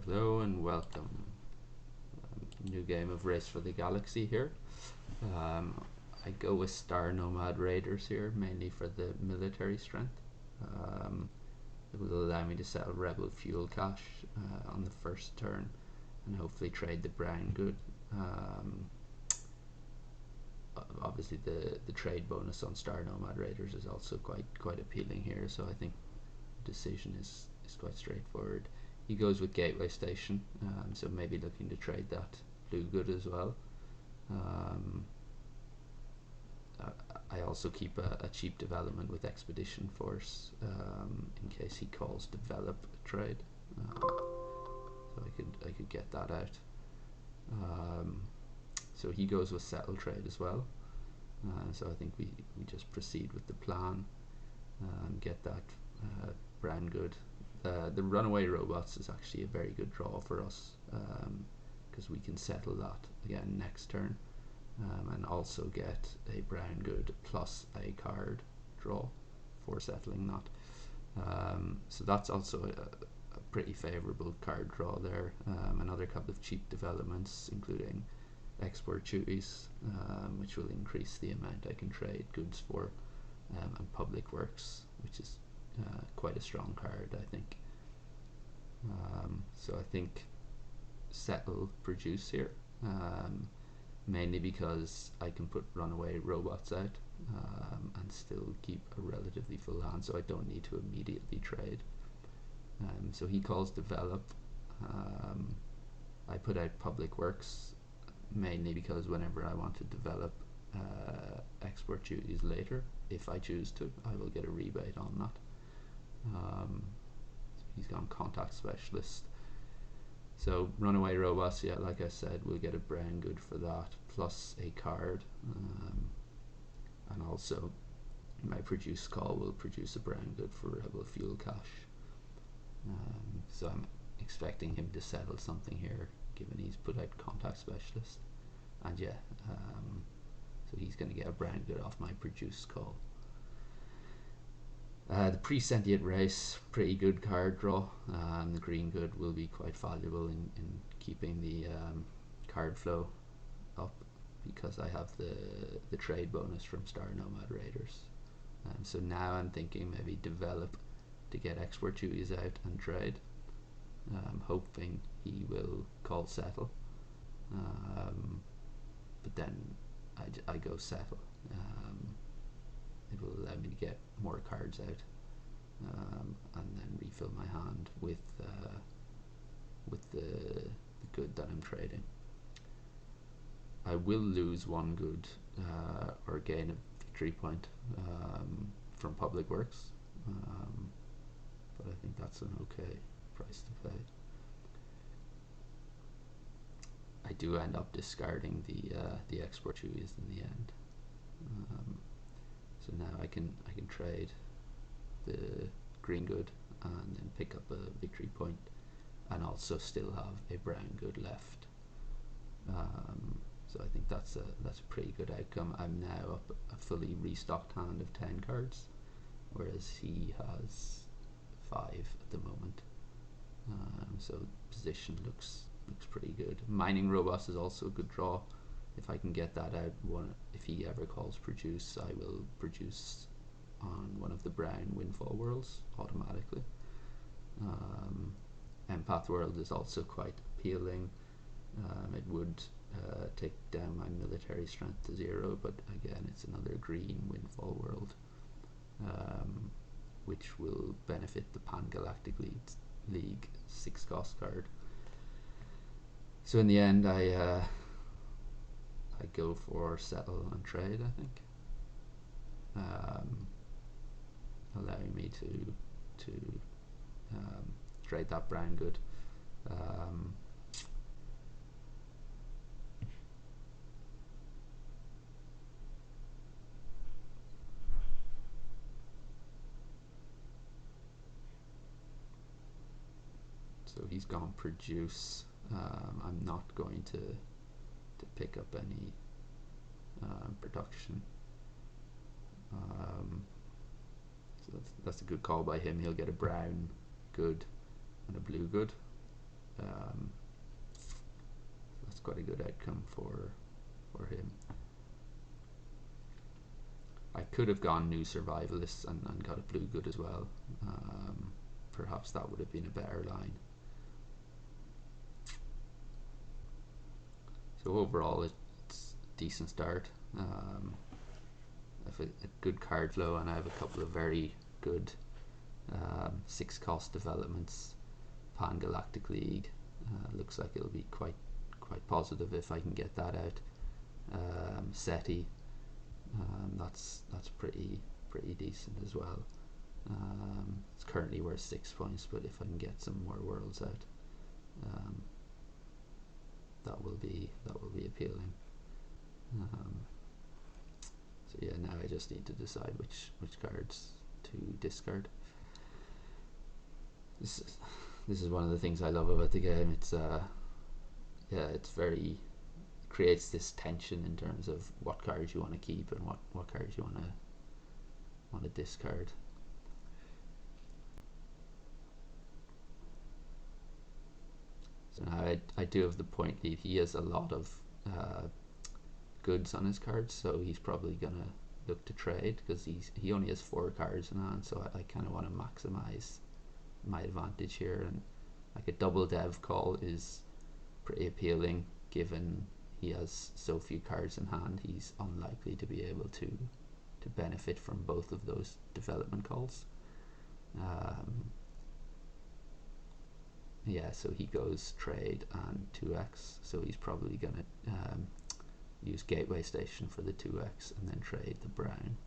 Hello and welcome. New game of Race for the Galaxy here. Um, I go with Star Nomad Raiders here, mainly for the military strength. It will allow me to sell Rebel Fuel Cache on the first turn and hopefully trade the brown good. Obviously the trade bonus on Star Nomad Raiders is also quite appealing here, so I think the decision is quite straightforward. He goes with Gateway Station, so maybe looking to trade that blue good as well. I also keep a cheap development with Expedition Force in case he calls develop a trade, so I could get that out. So he goes with settle trade as well. So I think we just proceed with the plan, get that brown good. The runaway robots is actually a very good draw for us because we can settle that again next turn, and also get a brown good plus a card draw for settling that. So that's also a pretty favourable card draw there. Another couple of cheap developments, including export duties, which will increase the amount I can trade goods for, and public works, which is quite a strong card, I think. So I think settle produce here, mainly because I can put runaway robots out and still keep a relatively full hand, so I don't need to immediately trade. So he calls develop. I put out public works mainly because whenever I want to develop export duties later, if I choose to, I will get a rebate on that. He's gone contact specialist. So runaway robots, yeah, like I said, we'll get a brown good for that, plus a card, and also my produce call will produce a brown good for Rebel Fuel Cache. So I'm expecting him to settle something here, given he's put out contact specialist, and yeah, so he's going to get a brown good off my produce call. The pre-sentient race, pretty good card draw. The green good will be quite valuable in keeping the card flow up because I have the trade bonus from Star Nomad Raiders. So now I'm thinking maybe develop to get export duties out and trade. Hoping he will call settle, but then I go settle. It will allow me to get more cards out, and then refill my hand with the good that I'm trading. I will lose one good or gain a victory point from public works, but I think that's an okay price to pay. I do end up discarding the export duties in the end. So now I can trade the green good and then pick up a victory point, and also still have a brown good left. So I think that's a pretty good outcome. I'm now up a fully restocked hand of 10 cards, whereas he has 5 at the moment. So position looks pretty good. Mining robots is also a good draw. If I can get that out, if he ever calls produce, I will produce on one of the brown windfall worlds automatically. Empath world is also quite appealing. It would take down my military strength to 0, but again it's another green windfall world, which will benefit the Pan Galactic League 6 cost card. So in the end I go for settle and trade, I think, allowing me to trade that brown good. So he's gone produce. I'm not going to pick up any production. So that's a good call by him. He'll get a brown good and a blue good. quite a good outcome for him. I could have gone new survivalists and got a blue good as well. Perhaps that would have been a better line. So overall, it's a decent start. I have a good card flow, and I have a couple of very good 6-cost developments. Pan Galactic League looks like it'll be quite positive if I can get that out. SETI, that's pretty decent as well. It's currently worth 6 points, but if I can get some more worlds out, that will be appealing. So yeah, now I just need to decide which cards to discard. This is one of the things I love about the game. It's it's very creates this tension in terms of what cards you want to keep and what cards you want to discard. So now I do have the point lead. He has a lot of goods on his cards, so he's probably gonna look to trade because he only has 4 cards in hand. So I kind of want to maximize my advantage here, and like a double dev call is pretty appealing given he has so few cards in hand. He's unlikely to be able to benefit from both of those development calls. Yeah, so he goes trade and 2x, so he's probably gonna use Gateway Station for the 2x and then trade the brown.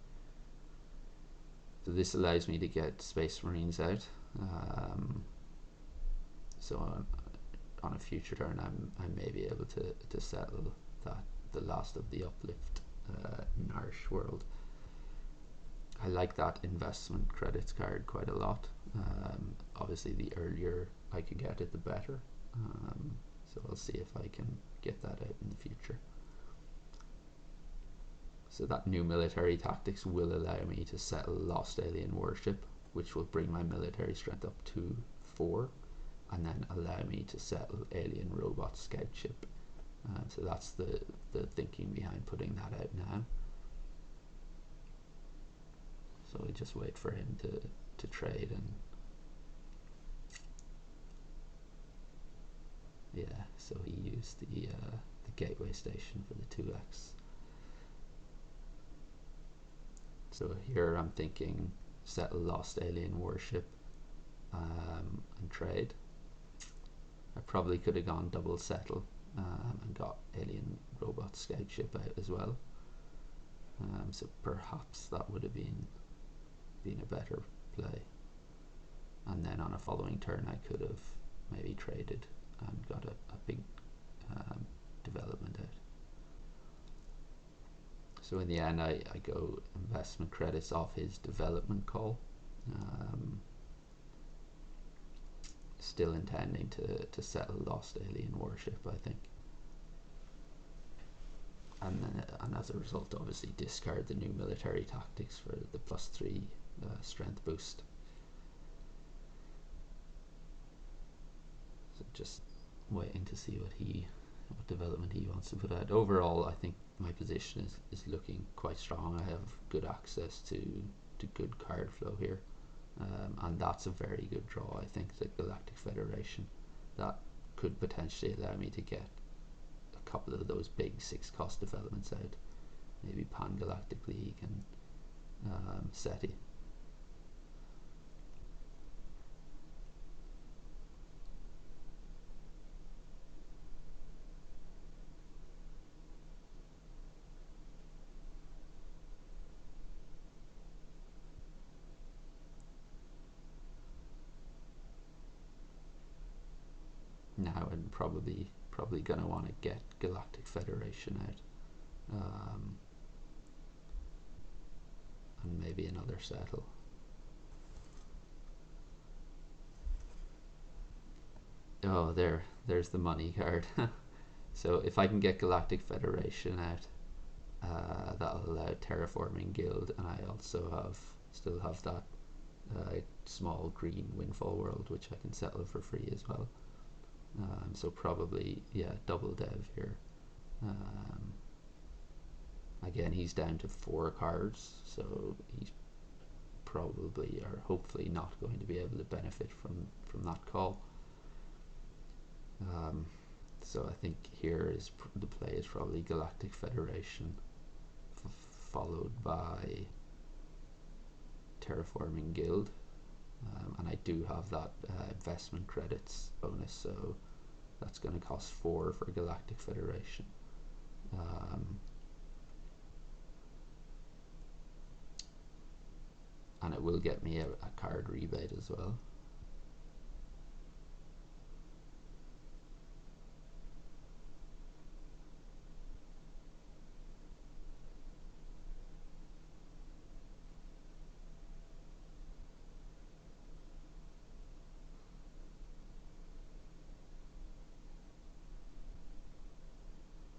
So this allows me to get Space Marines out. So on a future turn, I may be able to settle the last of the uplift Narsh world. I like that investment credits card quite a lot. Obviously, the earlier I can get it, the better. So I'll see if I can get that out in the future. So that new military tactics will allow me to settle Lost Alien Warship, which will bring my military strength up to 4, and then allow me to settle Alien Robot Scout Ship. So that's the thinking behind putting that out now. So I just wait for him to trade, and yeah, so he used the Gateway Station for the 2x. So here I'm thinking settle Lost Alien Warship and trade. I probably could have gone double settle and got Alien Robot Scout Ship out as well. So perhaps that would have been a better play. And then on a following turn I could have maybe traded and got a big development out. So in the end I go investment credits off his development call. Still intending to settle Lost Alien Warship, I think. And as a result, obviously discard the new military tactics for the +3 strength boost. So just waiting to see what development he wants to put out. Overall, I think my position is looking quite strong. I have good access to good card flow here, and that's a very good draw. I think the Galactic Federation, that could potentially allow me to get a couple of those big 6-cost developments out, maybe Pan Galactic League and SETI. Now I'm probably gonna want to get Galactic Federation out, and maybe another settle. Oh, there's the money card. So if I can get Galactic Federation out, that'll allow Terraforming Guild, and I also still have that small green Windfall world, which I can settle for free as well. So probably, yeah, double dev here. Again, he's down to 4 cards, so he's probably or hopefully not going to be able to benefit from that call. So I think here is the play is probably Galactic Federation, followed by Terraforming Guild, and I do have that investment credits bonus, so that's going to cost 4 for Galactic Federation. And it will get me a card rebate as well.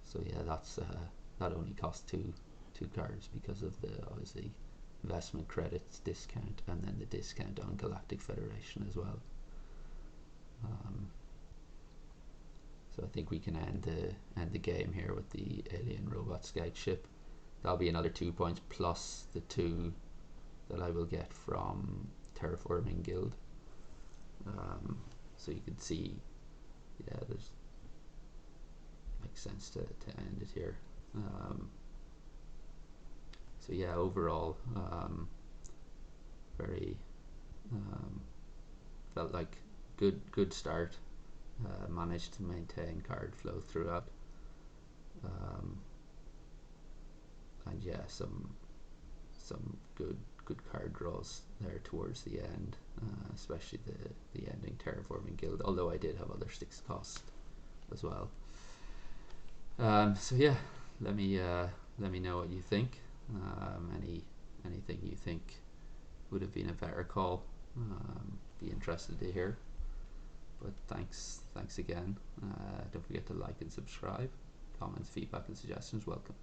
So yeah, that's that only costs two cards because of the obviously investment credits discount and then the discount on Galactic Federation as well. So I think we can end the game here with the alien robot scout ship. That'll be another 2 points plus the 2 that I will get from Terraforming Guild. So you can see, yeah, there's makes sense to end it here. So yeah, overall, very felt like good start. Managed to maintain card flow throughout, and yeah, some good card draws there towards the end, especially the ending Terraforming Guild. Although I did have other 6 cost as well. So yeah, let me know what you think. Anything you think would have been a better call. Be interested to hear. But thanks again. Don't forget to like and subscribe. Comments, feedback, and suggestions welcome.